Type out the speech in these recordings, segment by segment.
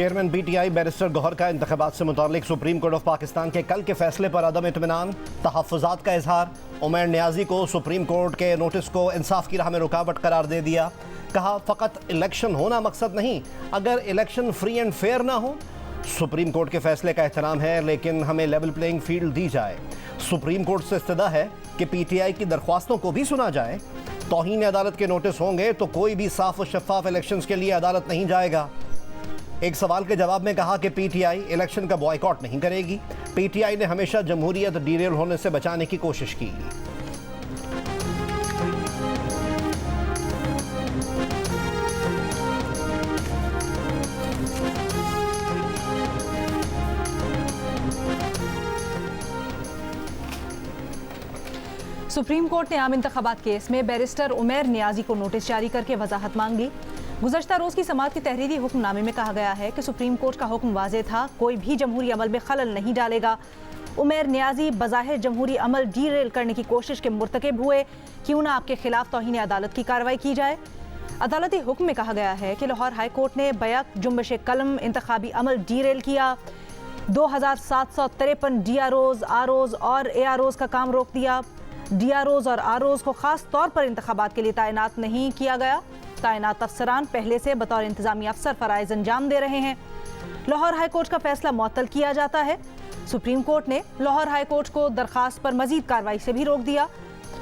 Chairman PTI barrister Gauhar का इंतखाबात से मुतालिक सुप्रीम कोर्ट ऑफ पाकिस्तान के कल के फैसले पर अदम इत्मीनान, तहफ़्फ़ुज़ात का इजहार। उमैर नियाज़ी को सुप्रीम कोर्ट के नोटिस को इंसाफ की राह में रुकावट करार दे दिया। कहा फ़कत इलेक्शन होना मकसद नहीं, अगर इलेक्शन फ्री एंड फेयर ना हो। सुप्रीम कोर्ट के फैसले का एहतराम है, लेकिन हमें लेवल प्लेइंग फील्ड दी जाए। सुप्रीम कोर्ट से इस्तदा है कि पीटीआई की दरख्वास्तों को भी सुना जाए। तौहीन अदालत के नोटिस होंगे तो कोई भी साफ और शफाफ इलेक्शंस के लिए अदालत नहीं जाएगा। एक सवाल के जवाब में कहा कि पीटीआई इलेक्शन का बॉयकॉट नहीं करेगी। पीटीआई ने हमेशा जमहूरियत डीरेल होने से बचाने की कोशिश की। सुप्रीम कोर्ट ने आम इंतखाबात केस में बैरिस्टर उमैर नियाज़ी को नोटिस जारी करके वजाहत मांग ली। गुज़श्ता रोज़ की समाअत की तहरीरी हुक्मनामे में कहा गया है कि सुप्रीम कोर्ट का हुक्म वाज़ेह था, कोई भी जमहूरी अमल में खलल नहीं डालेगा। उमैर नियाज़ी बज़ाहिर जमहूरी अमल डीरेल करने की कोशिश के मुर्तकिब हुए, क्यों ना आपके खिलाफ तौहीन अदालत की कार्रवाई की जाए। अदालती हुक्म में कहा गया है कि लाहौर हाई कोर्ट ने बैक जुम्बिश कलम इंतखाबी अमल डीरेल किया। 2753 DROs, ROs और AROs का काम रोक दिया। DROs और ROs को खास तौर पर इंतखाबात के लिए तैनात नहीं किया गया। तैनात अफसरान पहले से बतौर इंतजामी अफसर फराइज अंजाम दे रहे हैं। लाहौर हाई कोर्ट का फैसला मुअत्तल किया जाता है। सुप्रीम कोर्ट ने लाहौर हाई कोर्ट को दरखास्त पर मजीद कार्रवाई से भी रोक दिया।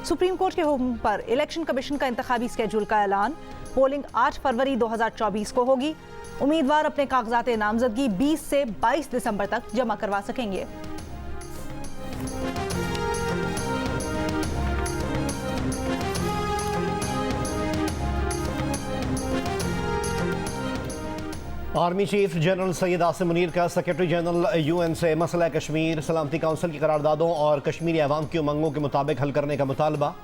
सुप्रीम कोर्ट के हुक्म पर इलेक्शन कमीशन का इंतखाबी स्केड्यूल का ऐलान। पोलिंग 8 फरवरी 2024 को होगी। उम्मीदवार अपने कागजात नामजदगी 20 से 22 दिसंबर तक जमा करवा सकेंगे। Army chief general Syed Asim Munir का सेक्रेटरी जनरल UN से मसला कश्मीर, सलामती काउंसिल की करारदादों और कश्मीरी अवाम की उमंगों के मुताबिक हल करने का मुतालबा।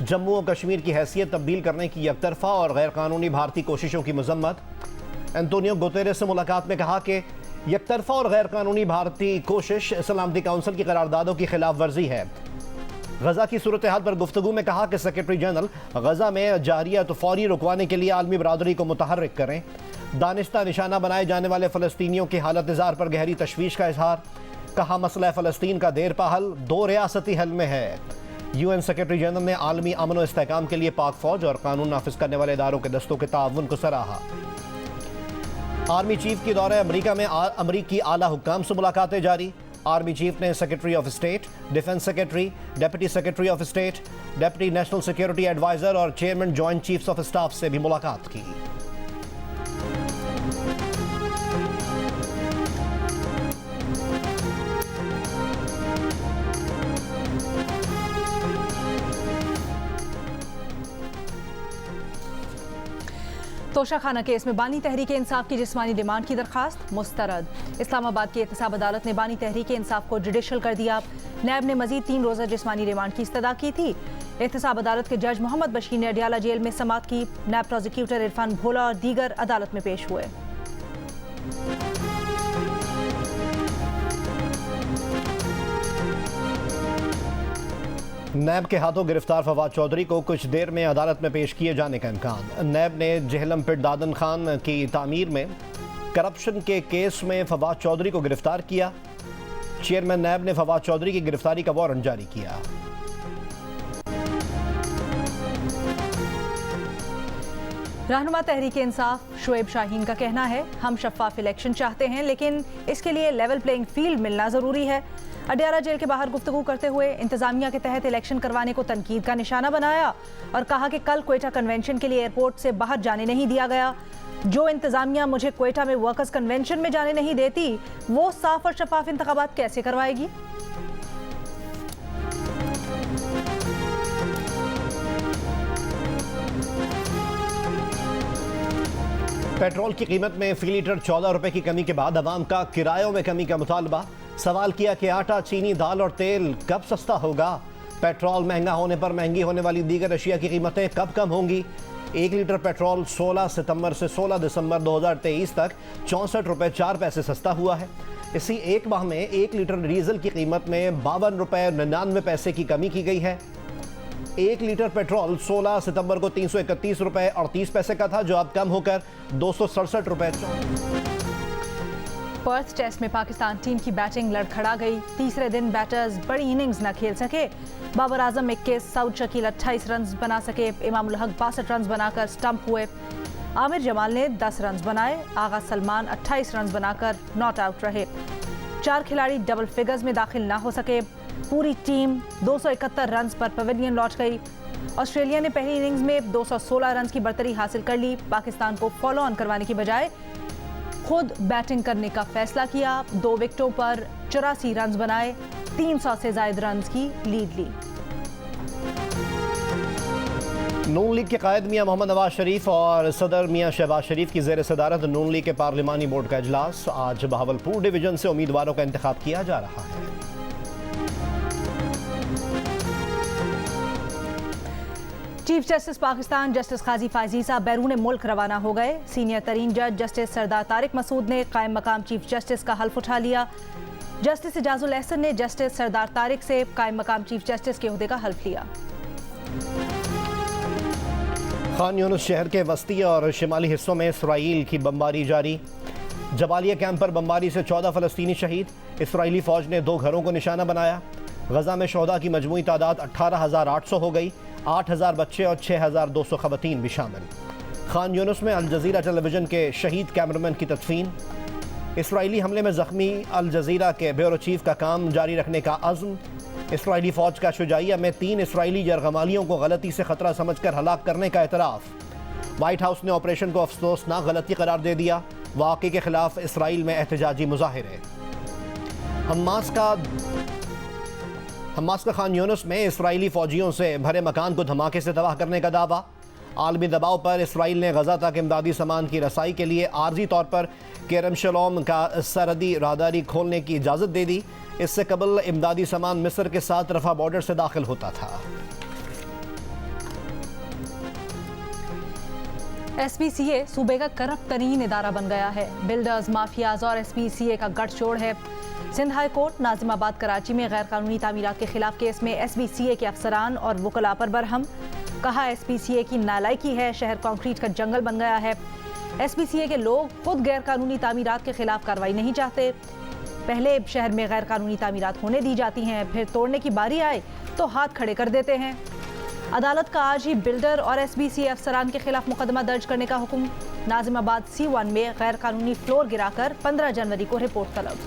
जम्मू और कश्मीर की हैसियत तब्दील करने की एकतरफा और गैर कानूनी भारतीय कोशिशों की मजम्मत। एंटोनियो गुतेरेस से मुलाकात में कहा कि एकतरफा और गैर कानूनी भारतीय कोशिश सलामती काउंसिल की करारदादों की खिलाफ वर्जी है। गजा की सूरत हाल पर गुफ्तगू में कहा कि सेक्रेटरी जनरल गजा में जारियत फौरी रुकवाने के लिए आलमी बरादरी को मुतहर्रिक करें। दानिश्ता निशाना बनाए जाने वाले फ़लस्तीनियों की हालत इज़हार पर गहरी तशवीश का इजहार। कहा मसला फ़लस्तीन का देर पा हल 2 रियासती हल में है। UN सेक्रेटरी जनरल ने आलमी अमन और इस्तेहकाम के लिए पाक फौज और कानून नाफिज करने वाले इदारों के दस्तों के ताउन को सराहा। आर्मी चीफ की दौरे अमरीका में अमरीकी आला हुक्काम से मुलाकातें जारी। आर्मी चीफ ने secretary of state, defence secretary, deputy secretary of state, deputy national security adviser और chairman joint chiefs of staff से भी मुलाकात की। तोशाखाना केस में बानी तहरीक इंसाफ की जिस्मानी रिमांड की दरखास्त मुस्तरद। इस्लामाबाद की एहतसाब अदालत ने बानी तहरीक इंसाफ को जुडिशल कर दिया। नैब ने मजीद 3 रोज़ा जिस्मानी रिमांड की इस्तदा की थी। एहतसाब अदालत के जज मोहम्मद बशीर ने अडियाला जेल में समाअत की। नैब प्रोसिक्यूटर इरफान भोला और दीगर अदालत में पेश हुए। नैब के हाथों गिरफ्तार फवाद चौधरी को कुछ देर में अदालत में पेश किए जाने का इम्कान। नैब ने जहलम पिट दादन खान की तामीर में करप्शन के केस में फवाद चौधरी को गिरफ्तार किया। चेयरमैन नैब ने फवाद चौधरी की गिरफ्तारी का वारंट जारी किया। रहनुमा तहरीक इंसाफ शुएब शाहीन का कहना है, हम शफाफ इलेक्शन चाहते हैं, लेकिन इसके लिए लेवल प्लेइंग फील्ड मिलना ज़रूरी है। अडियाला जेल के बाहर गुफ्तगू करते हुए इंतजामिया के तहत इलेक्शन करवाने को तनकीद का निशाना बनाया और कहा कि कल क्वेटा कन्वेंशन के लिए एयरपोर्ट से बाहर जाने नहीं दिया गया। जो इंतजामिया मुझे क्वेटा में वर्कर्स कन्वेंशन में जाने नहीं देती, वो साफ और शफाफ इंतखाबात कैसे करवाएगी। पेट्रोल की कीमत में फी लीटर 14 रुपए की कमी के बाद अवाम का किरायों में कमी का मुतालबा। सवाल किया कि आटा, चीनी, दाल और तेल कब सस्ता होगा। पेट्रोल महंगा होने पर महंगी होने वाली दीगर अशिया की कीमतें कब कम होंगी। 1 लीटर पेट्रोल 16 सितंबर से 16 दिसंबर 2023 तक 64 रुपए 4 पैसे सस्ता हुआ है। इसी एक माह में 1 लीटर डीजल की कीमत में 52 रुपए 99 पैसे की कमी की गई है। 1 लीटर पेट्रोल 16 सितंबर को 331 रुपए 38 पैसे का था, जो अब कम होकर 267 रुपए। पर्थ टेस्ट में पाकिस्तान टीम की बैटिंग लड़खड़ा गई। तीसरे दिन बैटर्स बड़ी इनिंग्स न खेल सके। बाबर आजम 21, सऊद शकील 28 रन बना सके। इमाम उल हक 62 रन बनाकर स्टंप हुए। आमिर जमाल ने 10 रन बनाए। आगा सलमान 28 रन बनाकर नॉट आउट रहे। 4 खिलाड़ी डबल फिगर्स में दाखिल ना हो सके। पूरी टीम 271 रन पर पवेलियन लौट गई। ऑस्ट्रेलिया ने पहली इनिंग्स में 216 रन की बढ़तरी हासिल कर ली। पाकिस्तान को फॉलो ऑन करवाने की बजाय खुद बैटिंग करने का फैसला किया। 2 विकेटों पर 84 रन बनाए। 300 से ज्यादा रन की लीड ली। नून लीग के कायद मियां मोहम्मद नवाज शरीफ और सदर मियां शहबाज शरीफ की ज़ेर सदारत नून लीग के पार्लिमानी बोर्ड का इजलास। आज बहावलपुर डिवीजन से उम्मीदवारों का इंतखाब किया जा रहा है। चीफ जस्टिस पाकिस्तान जस्टिस काजी फायजीसा बैरून मुल्क रवाना हो गए। सीनियर तरीन जज जस्टिस सरदार तारिक मसूद ने कायम मकाम चीफ जस्टिस का हल्फ उठा लिया। जस्टिस इजाजुल एहसन ने जस्टिस सरदार तारिक से कायम मकाम चीफ जस्टिस के ओहदे का हल्फ लिया। खान यूनुस शहर के वस्ती और शिमाली हिस्सों में इसराइल की बमबारी जारी। जबालिया कैंप पर बमबारी से 14 फ़लस्तीनी शहीद। इसराइली फ़ौज ने 2 घरों को निशाना बनाया। गजा में शोहदा की मजमूई तादाद 18,800 हो गई। 8,000 बच्चे और 6,200 ख़वातीन भी शामिल। खान यूनुस में अल जज़ीरा टेलीविज़न के शहीद कैमरामैन की तदफीन। इसराइली हमले में ज़ख्मी अल जज़ीरा के ब्यूरो चीफ का काम जारी रखने का अज़्म। इसराइली फ़ौज का शुजाइया में 3 इसराइली यरगमालियों को गलती से ख़तरा समझकर हलाक करने का एतराफ़। वाइट हाउस ने ऑपरेशन को अफसोसनाक गलती करार दे दिया। वाक़े के ख़िलाफ़ इसराइल में एहतजाजी मुज़ाहिरे। हमास का खान यूनुस में इसराइली फ़ौजियों से भरे मकान को धमाके से तबाह करने का दावा। आलमी दबाव पर इसराइल ने गजा तक इमदादी सामान की रसाई के लिए आर्जी तौर पर केरम शलोम का सरहदी राहदारी खोलने की इजाज़त दे दी। इससे कबल इमदादी सामान मिस्र के साथ रफा बॉर्डर से दाखिल होता था। SPCA सूबे का करप्ट तरीन इदारा बन गया है। बिल्डर्स, माफियाज और SPCA का गठजोड़ है। सिंध हाई कोर्ट नाजिमाबाद कराची में गैर कानूनी तामीरात के खिलाफ केस में SPCA के अफसरान और वकला पर बरहम। कहा SPCA की नालायकी है, शहर कंक्रीट का जंगल बन गया है। SPCA के लोग खुद गैर कानूनी तामीरात के खिलाफ कार्रवाई नहीं चाहते। पहले शहर में गैर कानूनी तामीरात होने दी जाती हैं, फिर तोड़ने की बारी आए तो हाथ खड़े कर देते हैं। अदालत का आज ही बिल्डर और SPCA अफसरान के खिलाफ मुकदमा दर्ज करने का हुक्म। नाजिमाबाद C1 में गैर कानूनी फ्लोर गिराकर 15 जनवरी को रिपोर्ट तलब।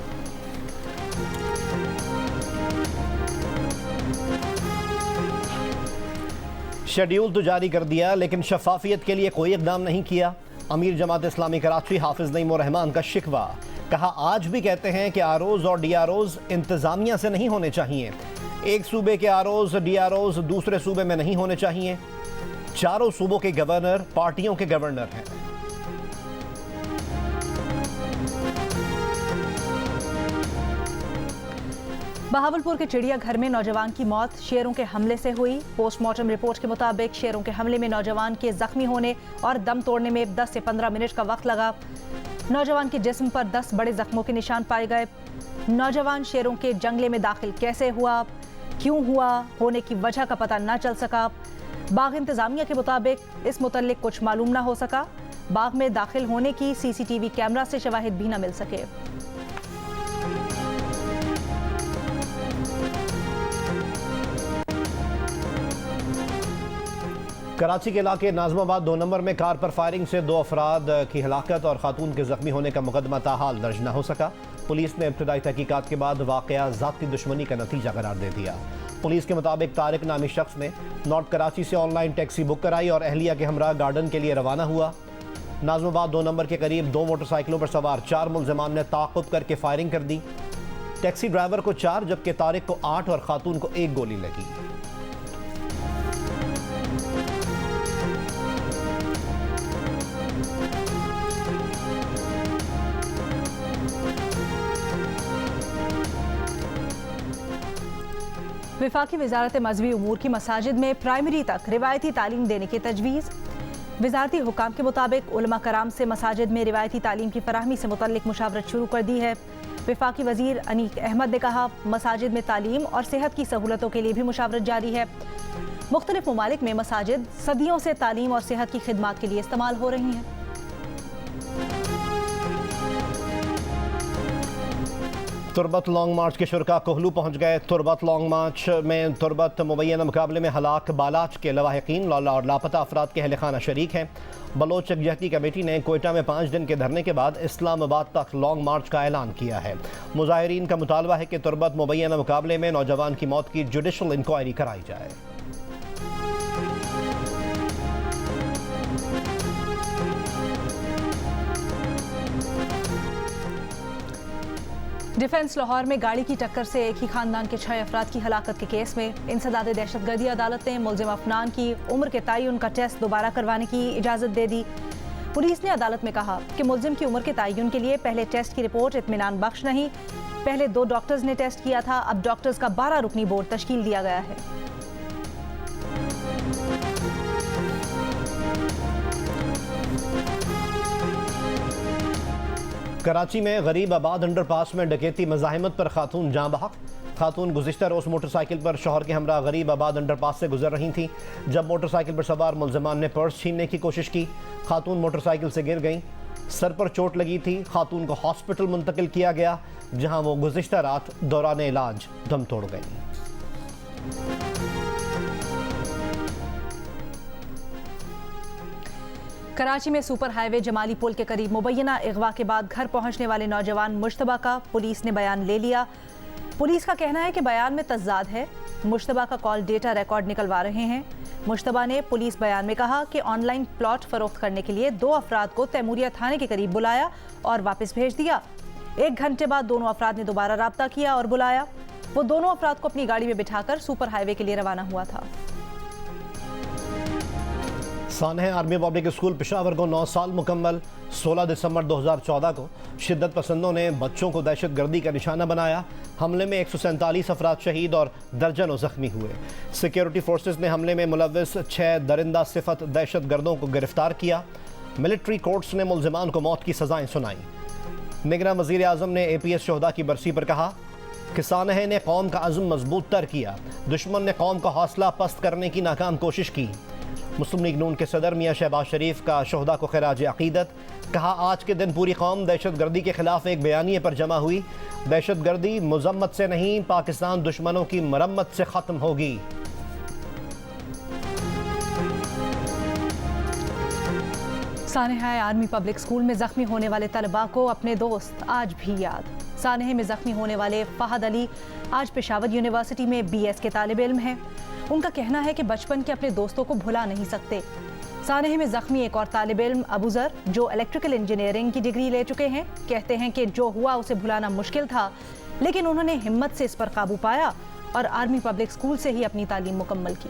शेड्यूल तो जारी कर दिया लेकिन शफाफियत के लिए कोई इकदाम नहीं किया। अमीर जमात इस्लामी कराची हाफिज नईम उर रहमान का शिकवा। कहा आज भी कहते हैं कि आरओज और डीआरओज इंतजामिया से नहीं होने चाहिए। एक सूबे के आरओज डीआरओज दूसरे सूबे में नहीं होने चाहिए। चारों सूबों के गवर्नर पार्टियों के गवर्नर हैं। बहावलपुर के चिड़ियाघर में नौजवान की मौत शेरों के हमले से हुई। पोस्टमार्टम रिपोर्ट के मुताबिक शेरों के हमले में नौजवान के जख्मी होने और दम तोड़ने में 10 से 15 मिनट का वक्त लगा। नौजवान के जिस्म पर 10 बड़े जख्मों के निशान पाए गए। नौजवान शेरों के जंगले में दाखिल कैसे हुआ, क्यों हुआ, होने की वजह का पता न चल सका। बाग इंतजामिया के मुताबिक इस मुतल्लिक कुछ मालूम ना हो सका। बाग में दाखिल होने की CCTV कैमरा से शवाहिद भी न मिल सके। कराची के इलाके नाजमाबाद 2 नंबर में कार पर फायरिंग से 2 अफराद की हलाकत और खातून के जख्मी होने का मुकदमा ताहाल दर्ज न हो सका। पुलिस ने इब्तदाई तहकीकात के बाद वाकया ज़ाती दुश्मनी का नतीजा करार दे दिया। पुलिस के मुताबिक तारिक नामी शख्स ने नॉर्थ कराची से ऑनलाइन टैक्सी बुक कराई और अहलिया के हमरा गार्डन के लिए रवाना हुआ। नाजमाबाद 2 नंबर के करीब 2 मोटरसाइकिलों पर सवार 4 मुलजमान ने ताक़ुब करके फायरिंग कर दी। टैक्सी ड्राइवर को 4 जबकि तारिक को 8 और खातून को 1 गोली लगी। वफाकी वजारत मजहबी उमूर की मसाजिद में प्राइमरी तक रिवायती तालीम देने की तजवीज़। वजारती हुकाम के मुताबिक उलमा कराम से मसाजिद में रिवायती तालीम की फराहमी से मुतल्लिक मुशावरत शुरू कर दी है। वफाकी वजीर अनीक अहमद ने कहा मसाजिद में तालीम और सेहत की सहूलतों के लिए भी मुशावरत जारी है। मुख्तलिफ ममालिक में मसाजिद सदियों से तालीम और सेहत की खिदमात के लिए इस्तेमाल हो रही हैं। तुरबत लॉन्ग मार्च के शुरका कोहलू पहुंच गए। तुरबत लॉन्ग मार्च में तुरबत मुबैना मुकाबले में हलाक बालाच के लवाहिकीन और लापता अफराद के अहल-ए-खाना शरीक हैं। बलोच यकजहती कमेटी ने कोयटा में 5 दिन के धरने के बाद इस्लामाबाद तक लॉन्ग मार्च का ऐलान किया है। मुजाहिरीन का मुतालबा है कि तुरबत मुबैना मुकाबले में नौजवान की मौत की जुडिशल इंक्वायरी कराई जाए। डिफेंस लाहौर में गाड़ी की टक्कर से एक ही खानदान के 6 अफराद की हलाकत के केस में इंसदाद दहशतगर्दी अदालत ने मुल्जिम अफनान की उम्र के तयन का टेस्ट दोबारा करवाने की इजाज़त दे दी। पुलिस ने अदालत में कहा कि मुल्जिम की उम्र के तयन के लिए पहले टेस्ट की रिपोर्ट इत्मीनान बख्श नहीं, पहले 2 डॉक्टर्स ने टेस्ट किया था, अब डॉक्टर्स का 12 रुकनी बोर्ड तश्कील दिया गया है। कराची में गरीब आबाद अंडरपास में डकैती मज़ाहिमत पर खातून जाँ बहक। खातून गुज़िश्ता रोज़ मोटरसाइकिल पर शौहर के हमरा गरीब आबाद अंडरपास से गुजर रही थी जब मोटरसाइकिल पर सवार मुल्ज़िमान ने पर्स छीनने की कोशिश की। खातून मोटरसाइकिल से गिर गईं, सर पर चोट लगी थी। खातून को हॉस्पिटल मुंतकिल किया गया जहां वो गुज़िश्ता रात दौरान इलाज दम तोड़ गई। कराची में सुपर हाईवे जमाली पुल के करीब मुबैना अगवा के बाद घर पहुंचने वाले नौजवान मुश्तबा का पुलिस ने बयान ले लिया। पुलिस का कहना है कि बयान में तज़ाद है। मुश्तबा का कॉल डेटा रिकॉर्ड निकलवा रहे हैं। मुश्तबा ने पुलिस बयान में कहा कि ऑनलाइन प्लॉट फरोख्त करने के लिए 2 अफराद को तैमूरिया थाने के करीब बुलाया और वापस भेज दिया। 1 घंटे बाद दोनों अफराद ने दोबारा राब्ता किया और बुलाया। वो दोनों अफराद को अपनी गाड़ी में बिठाकर सुपर हाईवे के लिए रवाना हुआ था। सानह आर्मी पब्लिक स्कूल पेशावर को 9 साल मुकम्मल। 16 दिसंबर 2014 को शिद्दत पसंदों ने बच्चों को दहशत गर्दी का निशाना बनाया। हमले में 147 अफराद शहीद और दर्जनों जख्मी हुए। सिक्योरिटी फोर्सेस ने हमले में मुलव्विस 6 दरिंदा सिफत दहशत गर्दों को गिरफ्तार किया। मिलिट्री कोर्ट्स ने मुल्जिमान को मौत की सजाएं सुनाई। निगरान वज़ीर आज़म ने APS शोहदा की बरसी पर कहा कि सानह ने कौम का अज़्म मजबूत तर किया, दुश्मन ने कौम का हौसला पस्त करने की नाकाम कोशिश की। मुस्लिम लीग नून के सदर मियां शहबाज शरीफ का शोहदा को खिराज अकीदत। कहा आज के दिन पूरी कौम दहशत गर्दी के खिलाफ एक बयानिए पर जमा हुई। दहशत गर्दी मजम्मत से नहीं, पाकिस्तान दुश्मनों की मरम्मत से ख़त्म होगी। सानह आर्मी पब्लिक स्कूल में जख्मी होने वाले तलबा को अपने दोस्त आज भी याद। सानह में जख्मी होने वाले फहद अली आज पेशावर यूनिवर्सिटी में BS के तालिब इल्म हैं। उनका कहना है कि बचपन के अपने दोस्तों को भुला नहीं सकते। सानह में जख्मी एक और तालिब इल्म अबूजर जो इलेक्ट्रिकल इंजीनियरिंग की डिग्री ले चुके हैं कहते हैं कि जो हुआ उसे भुलाना मुश्किल था, लेकिन उन्होंने हिम्मत से इस पर काबू पाया और आर्मी पब्लिक स्कूल से ही अपनी तालीम मुकम्मल की।